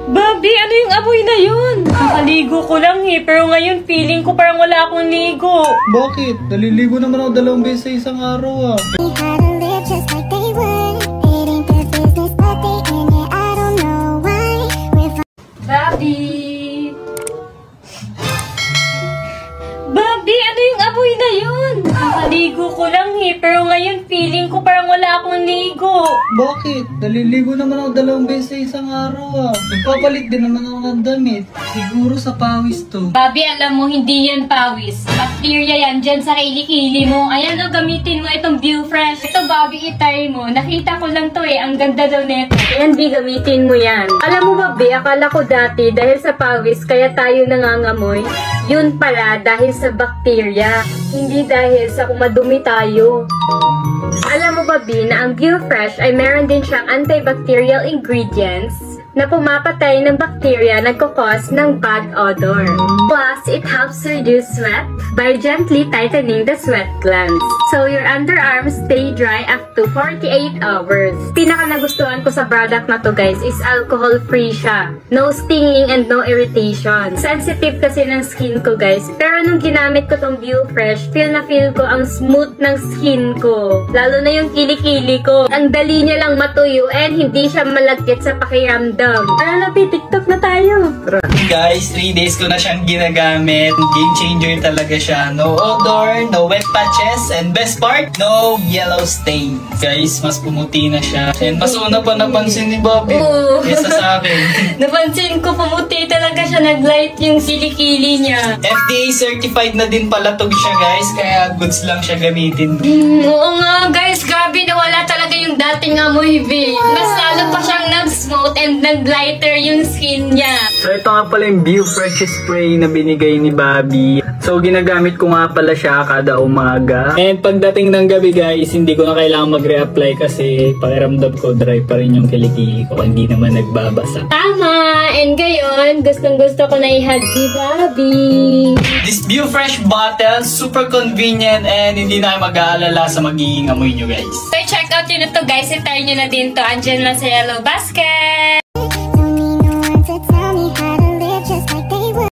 Bobby, ano yung amoy na yun? Nakaligo ko lang eh, pero ngayon feeling ko parang wala akong ligo. Bakit? Naliligo naman ako 2 beses sa isang araw ah. Bobby! Bobby, ano yung amoy na yun? Nakaligo ko lang eh, pero ngayon feeling ko parang wala akong ligo. Bakit? Naliligo naman ako 2 beses sa isang araw ah. Nagpapalit din naman ako ng damit. Siguro sa pawis to. Bobby, alam mo, hindi yan pawis. Bacteria yan dyan sa kilikili mo. Ayan o, gamitin mo itong View Fresh. Ito, Bobby, itry mo. Nakita ko lang to eh. Ang ganda daw neto. Ayan, B, gamitin mo yan. Alam mo, Bobby, akala ko dati dahil sa pawis, kaya tayo nangangamoy. Yun pala, dahil sa bacteria. Hindi dahil sa kumadumi tayo. Alam mo, Bobby, na ang View Fresh ay meron din siyang antibacterial ingredients na pumapatay ng bacteria nagkakos ng bad odor. Plus, it helps reduce sweat by gently tightening the sweat glands. So, your underarms stay dry up to 48 hours. Pinaka nagustuhan ko sa product na to guys is alcohol-free siya. No stinging and no irritation. Sensitive kasi ng skin ko guys. Pero nung ginamit ko tong View Fresh, feel na feel ko ang smooth ng skin ko. Lalo na yung kilikili ko. Ang dali niya lang matuyo and hindi siya malagkit sa pakiramdam. Ano na, TikTok na tayo. Guys, 3 days ko na siyang ginagamit. Game changer talaga siya. No odor, no wet patches, and best part, no yellow stain. Guys, mas pumuti na siya. And mas una pa napansin ni Bobby. Kesa sa akin. Napansin ko, pumuti talaga siya. Nag-light yung kilikili niya. FDA certified na din pala to siya guys. Kaya goods lang siya gamitin. Oo nga guys, grabe na wala talaga yung dating amoy B. Mas lalo pa siyang nag-smooth and nag-lighter yung skin niya. So ito nga pala yung View Fresh spray na binigay ni Bobby. So ginagamit ko nga pala siya kada umaga. And pagdating ng gabi guys, hindi ko na kailangan mag-reapply kasi pakiramdam ko dry pa rin yung kilikili ko. Hindi naman nagbabasa. Tama! And ngayon, gustong-gusto ko na i-hug si Bobby. This View Fresh bottle, super convenient and hindi na mag-aalala sa magiging amoy nyo guys. So check out yun na to guys. I-try nyo na din to. Andyan lang sa yellow basket.